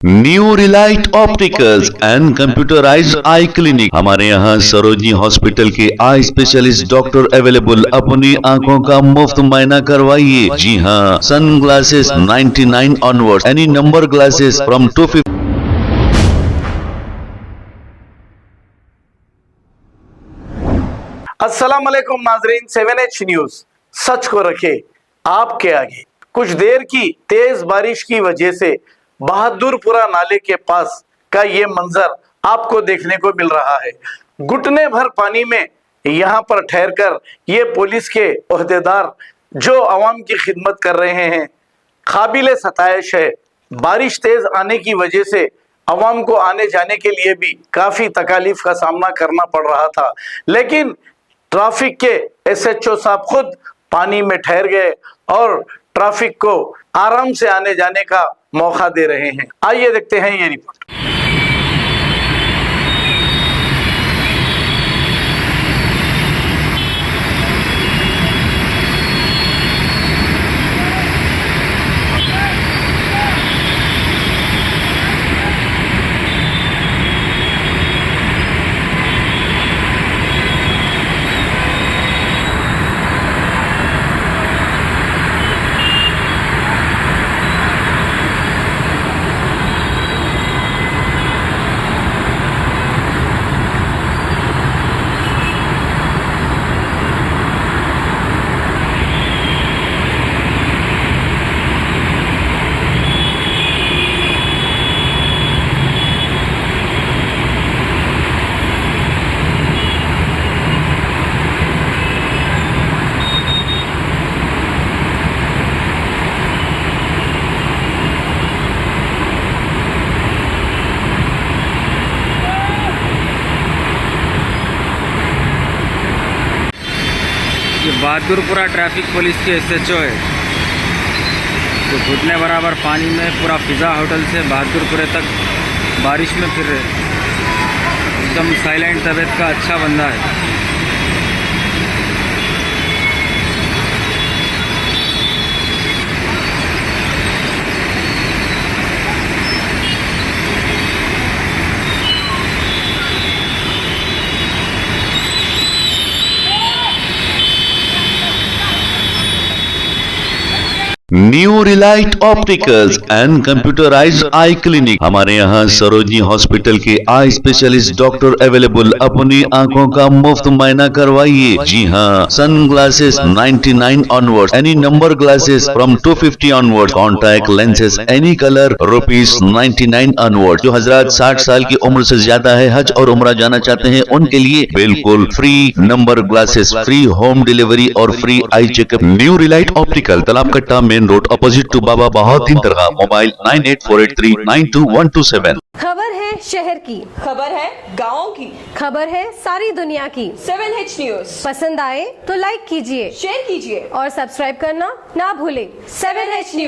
New Relight opticals and computerised I clinic. हमारे यहाँ Sarojini hospital के आई स्पेशलिस्ट डॉक्टर अवेलेबल। अपनी आंखों का मुफ्त मुआयना करवाइए। जी हाँ, sun glasses 99 onward, any number glasses from 250। अस्सलाम वालेकुम नाजरीन, 7H न्यूज सच को रखे आपके आगे। कुछ देर की तेज बारिश की वजह से बहादुरपुरा नाले के पास का ये मंजर आपको देखने को मिल रहा है। घुटने भर पानी में यहाँ पर ठहरकर ये पुलिस के ओहदेदार जो अवाम की खिदमत कर रहे हैं, काबिले सताइश है। बारिश तेज आने की वजह से अवाम को आने जाने के लिए भी काफी तकालीफ का सामना करना पड़ रहा था, लेकिन ट्रैफिक के SHO साहब खुद पानी में ठहर गए और ट्रैफिक को आराम से आने जाने का मौका दे रहे हैं। आइए देखते हैं ये रिपोर्ट। ये बहादुरपुरा ट्रैफिक पुलिस के SHO है। तो घुटने बराबर पानी में पूरा फिज़ा होटल से बहादुरपुरे तक बारिश में फिर रहे। एकदम साइलेंट तबीयत का अच्छा बंदा है। New Relight opticals and computerised I clinic. हमारे यहाँ सरोजनी हॉस्पिटल के आई स्पेशलिस्ट डॉक्टर अवेलेबल। अपनी आंखों का मुफ्त मुआयना करवाइए। जी हाँ, sun glasses 99 onward, any number glasses from 250 onward, contact lenses any colour ₹99 onward. जो हजरात 60 साल की उम्र से ज्यादा है, हज और उम्रा जाना चाहते हैं, उनके लिए बिल्कुल free number glasses, free home delivery और free eye checkup. New relight optical, Talab Katta, main road, opposite to Baba Bahauddin Dargah. Mobile 9848392127। खबर है शहर की, खबर है गाँव की, खबर है सारी दुनिया की। 7H न्यूज पसंद आए तो लाइक कीजिए, शेयर कीजिए और सब्सक्राइब करना ना भूलें। 7H news.